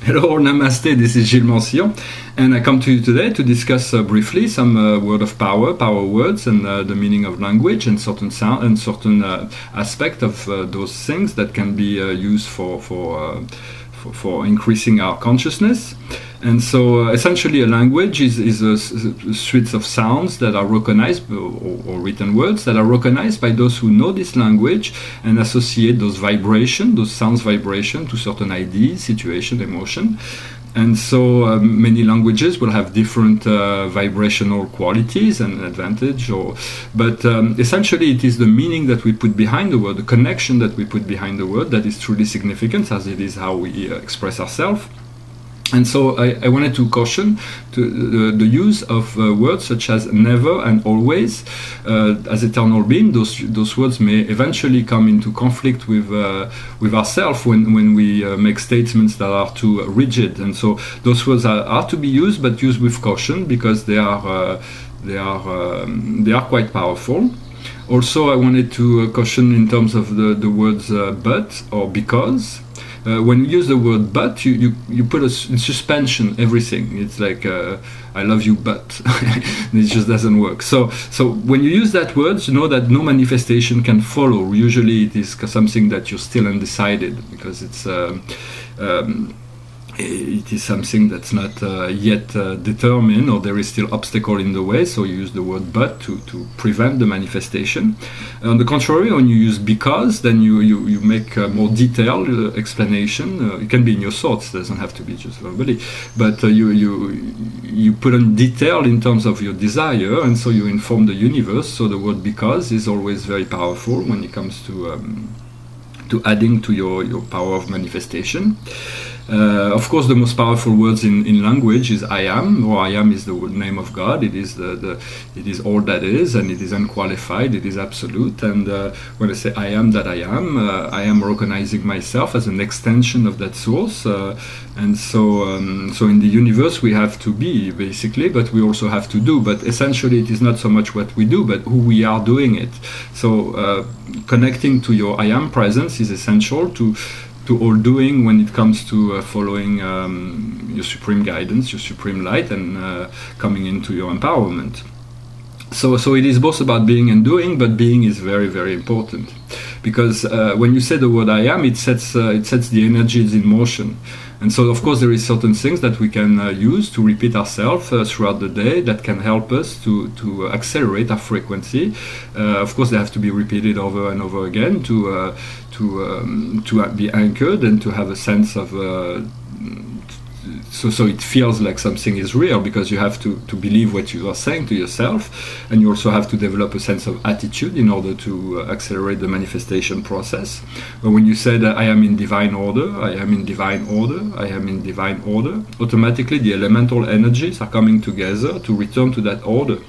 Hello, namaste, this is Gilles Mancillon, and I come to you today to discuss briefly some word of power words, and the meaning of language, and certain sound and certain aspect of those things that can be used for increasing our consciousness. And so essentially a language is a suite of sounds that are recognized, or written words that are recognized by those who know this language and associate those sounds vibration to certain ideas, situation, emotion. And so many languages will have different vibrational qualities and advantage, but essentially it is the meaning that we put behind the word, the connection that we put behind the word, that is truly significant, as it is how we express ourselves. And so I wanted to caution the use of words such as never and always. As eternal being, those words may eventually come into conflict with ourselves when we make statements that are too rigid. And so those words are to be used, but used with caution, because they are quite powerful. Also, I wanted to caution in terms of the words but or because. When you use the word but, you put in suspension everything. It's like I love you but it just doesn't work. So when you use that word, you know that no manifestation can follow. Usually it is something that you're still undecided, because it is something that's not yet determined, or there is still obstacle in the way, so you use the word but to prevent the manifestation. On the contrary, when you use because, then you make a more detailed explanation. It can be in your thoughts, it doesn't have to be just verbally, but you put in detail in terms of your desire, and so you inform the universe. So the word because is always very powerful when it comes to adding to your power of manifestation. Of course, the most powerful words in language is I am, or I am is the name of God. It is it is all that is, and it is unqualified. It is absolute. And when I say I am that I am recognizing myself as an extension of that source. And so in the universe we have to be, basically, but we also have to do. But essentially, it is not so much what we do, but who we are doing it. So connecting to your I am presence is essential to all doing when it comes to following your supreme guidance, your supreme light, and coming into your empowerment. So it is both about being and doing, but being is very, very important, because when you say the word I am, it sets the energies in motion. And so, of course, there is certain things that we can use to repeat ourselves throughout the day that can help us to accelerate our frequency. Of course, they have to be repeated over and over again to be anchored and to have a sense of so it feels like something is real, because you have to believe what you are saying to yourself, and you also have to develop a sense of attitude in order to accelerate the manifestation process. But when you say that I am in divine order, I am in divine order, I am in divine order, automatically the elemental energies are coming together to return to that order.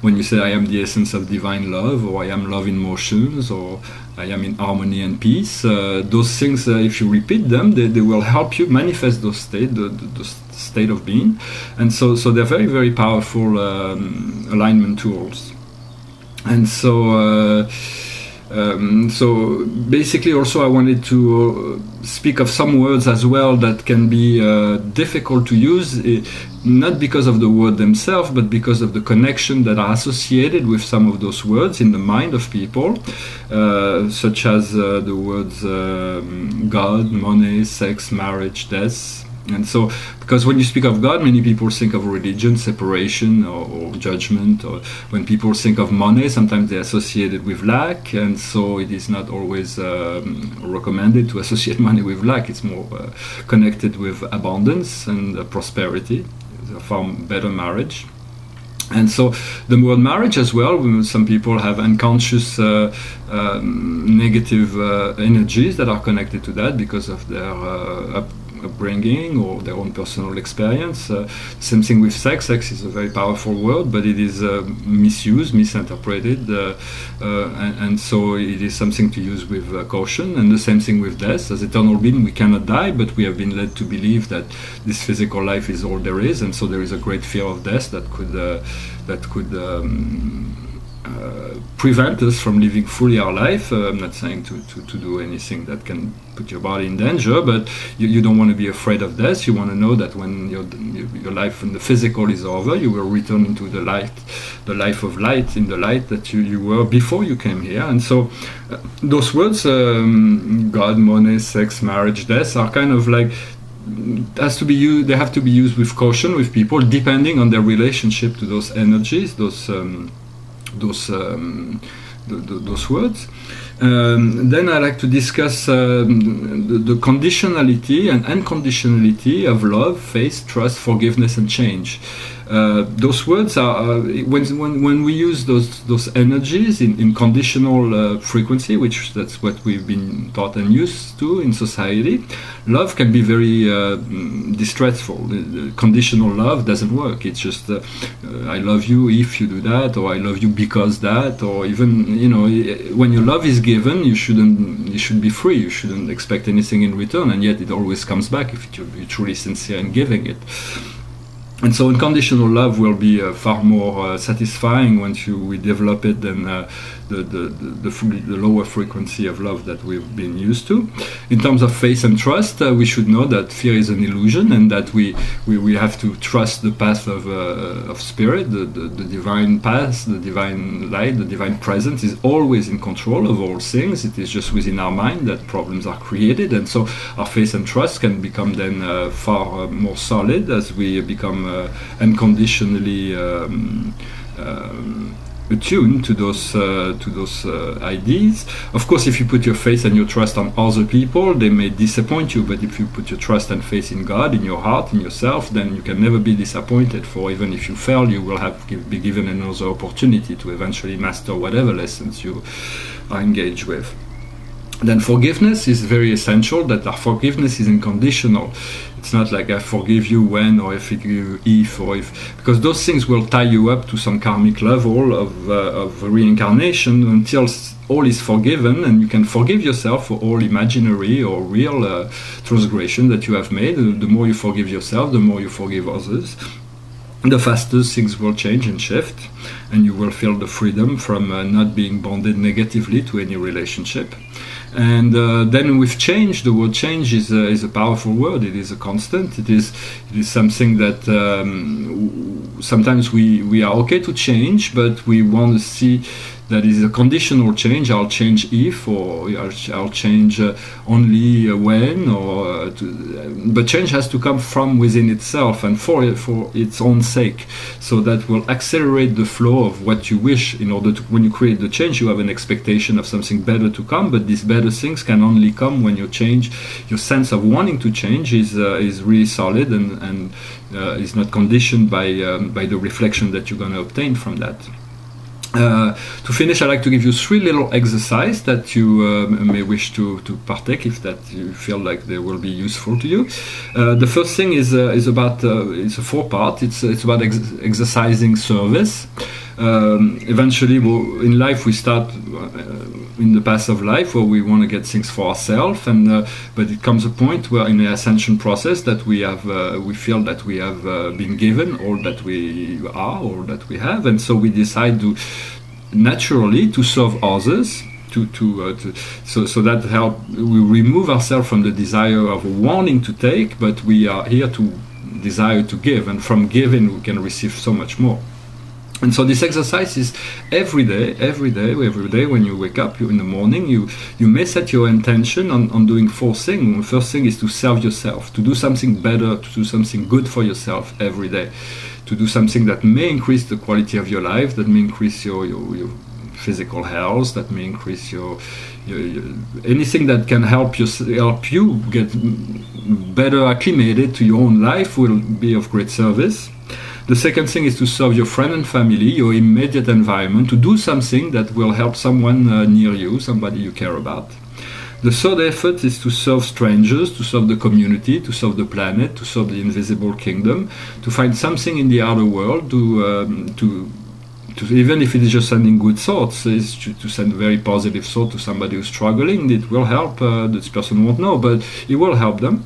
When you say I am the essence of divine love, or I am love in motions, or I am in harmony and peace, those things, if you repeat them, they will help you manifest those state of being. And so they're very, very powerful alignment tools. And so basically, also I wanted to speak of some words as well that can be difficult to use, not because of the word themselves, but because of the connection that are associated with some of those words in the mind of people, such as the words God, money, sex, marriage, death. And so, because when you speak of God, many people think of religion, separation, or judgment. Or when people think of money, sometimes they associate it with lack, and so it is not always recommended to associate money with lack. It's more connected with abundance and prosperity, a far better marriage. And so the word marriage as well, some people have unconscious negative energies that are connected to that because of their upbringing or their own personal experience. Same thing with sex. Sex is a very powerful word, but it is misused, misinterpreted, and so it is something to use with caution. And the same thing with death. As eternal being, we cannot die, but we have been led to believe that this physical life is all there is, and so there is a great fear of death that could prevent us from living fully our life. I'm not saying to do anything that can put your body in danger, but you don't want to be afraid of death. You want to know that when your life and the physical is over, you will return into the light, the life of light, in the light that you were before you came here. And so those words, God, money, sex, marriage, death, are kind of like, has to be used, they have to be used with caution with people, depending on their relationship to those energies, those words. Then I like to discuss the conditionality and unconditionality of love, faith, trust, forgiveness, and change. Those words are when we use those energies in conditional frequency, which that's what we've been taught and used to in society. Love can be very distressful. Conditional love doesn't work. It's just I love you if you do that, or I love you because that, or even when your love is given, you should be free. You shouldn't expect anything in return, and yet it always comes back if you're truly sincere in giving it. And so unconditional love will be far more satisfying once we develop it than the lower frequency of love that we've been used to. In terms of faith and trust, we should know that fear is an illusion, and that we have to trust the path of spirit, the divine path, the divine light, the divine presence is always in control of all things. It is just within our mind that problems are created, and so our faith and trust can become then far more solid as we become unconditionally attuned to those ideas. Of course, if you put your faith and your trust on other people, they may disappoint you. But if you put your trust and faith in God, in your heart, in yourself, then you can never be disappointed. For even if you fail, you will be given another opportunity to eventually master whatever lessons you are engaged with. Then forgiveness is very essential, that our forgiveness is unconditional. It's not like I forgive you when, or I forgive you if, or if, because those things will tie you up to some karmic level of reincarnation until all is forgiven, and you can forgive yourself for all imaginary or real transgression that you have made. The more you forgive yourself, the more you forgive others, the faster things will change and shift, and you will feel the freedom from not being bonded negatively to any relationship. And then with change, the word change is a powerful word. It is a constant. It is something that sometimes we are okay to change, but we want to see that is a conditional change. I'll change if, or I'll change only when, or but change has to come from within itself and for its own sake. So that will accelerate the flow of what you wish. In order to, when you create the change, you have an expectation of something better to come, but these better things can only come when you change. Your sense of wanting to change is really solid and is not conditioned by the reflection that you're going to obtain from that. To finish, I'd like to give you 3 little exercises that you may wish to partake, if that you feel like they will be useful to you. The first thing is about it's a 4-part. It's about exercising service. Eventually, in life, we start in the path of life where we want to get things for ourselves, and but it comes a point where in the ascension process that we feel that we have been given all that we are, all that we have, and so we decide to naturally to serve others. So that help we remove ourselves from the desire of wanting to take, but we are here to desire to give, and from giving we can receive so much more. And so this exercise is every day when you wake up in the morning, you may set your intention on doing 4 things. The first thing is to serve yourself, to do something better, to do something good for yourself every day, to do something that may increase the quality of your life, that may increase your physical health, that may increase your anything that can help you get better acclimated to your own life will be of great service. The second thing is to serve your friend and family, your immediate environment, to do something that will help someone near you, somebody you care about. The third effort is to serve strangers, to serve the community, to serve the planet, to serve the invisible kingdom, to find something in the outer world, to even if it is just sending good thoughts, is to send very positive thought to somebody who's struggling. It will help. This person won't know, but it will help them.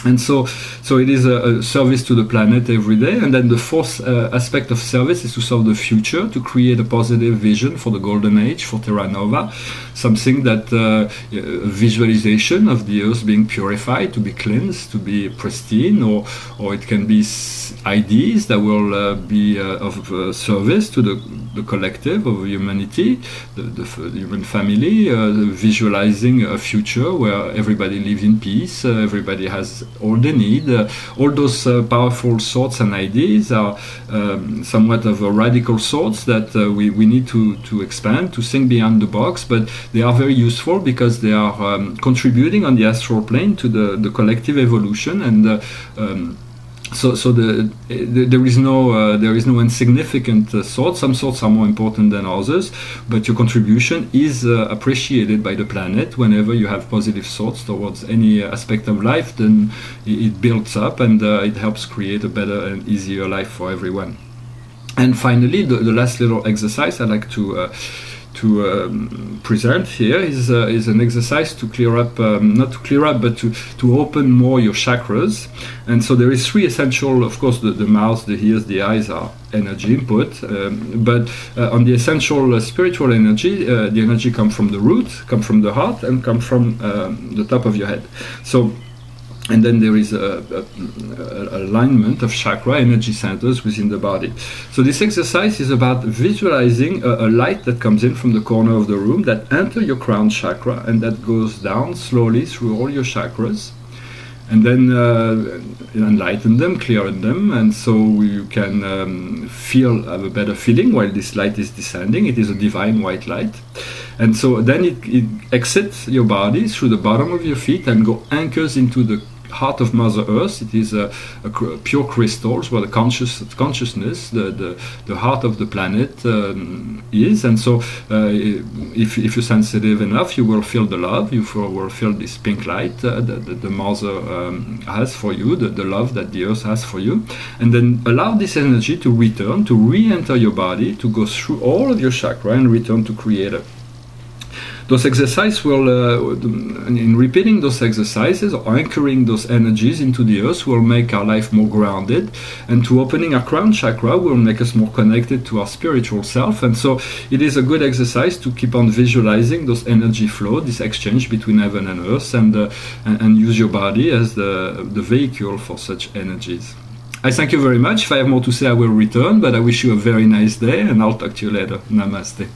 And so So it is a service to the planet every day. And then the fourth aspect of service is to serve the future, to create a positive vision for the golden age, for Terra Nova, something that visualization of the earth being purified, to be cleansed, to be pristine, or it can be ideas that will be of service to the collective of humanity, the human family, visualizing a future where everybody lives in peace, everybody has all they need. All those powerful thoughts and ideas are somewhat of a radical thoughts that we need to expand, to think beyond the box, but they are very useful because they are contributing on the astral plane to the collective evolution, and so there is no insignificant thought. Some thoughts are more important than others, but your contribution is appreciated by the planet. Whenever you have positive thoughts towards any aspect of life, then it builds up, and it helps create a better and easier life for everyone. And finally, the last little exercise I like to present here is an exercise to clear up, not to clear up, but to open more your chakras. And so there is three essential, of course, the mouth, the ears, the eyes are energy input, but on the essential spiritual energy, the energy comes from the root, comes from the heart, and comes from the top of your head. So, and then there is a alignment of chakra energy centers within the body. So this exercise is about visualizing a light that comes in from the corner of the room that enters your crown chakra and that goes down slowly through all your chakras, and then enlighten them, clear them, and so you can have a better feeling while this light is descending. It is a divine white light. And so then it exits your body through the bottom of your feet and anchors into the heart of Mother Earth. It is a pure crystals where the consciousness, the heart of the planet is. And so if you're sensitive enough, you will feel the love, you will feel this pink light that the Mother has for you, the love that the Earth has for you. And then allow this energy to return, to re-enter your body, to go through all of your chakra and return to Creator. Those exercises will, in repeating those exercises or anchoring those energies into the earth, will make our life more grounded, and to opening our crown chakra will make us more connected to our spiritual self. And so it is a good exercise to keep on visualizing those energy flow, this exchange between heaven and earth, and use your body as the vehicle for such energies. I thank you very much. If I have more to say, I will return, but I wish you a very nice day, and I'll talk to you later. Namaste.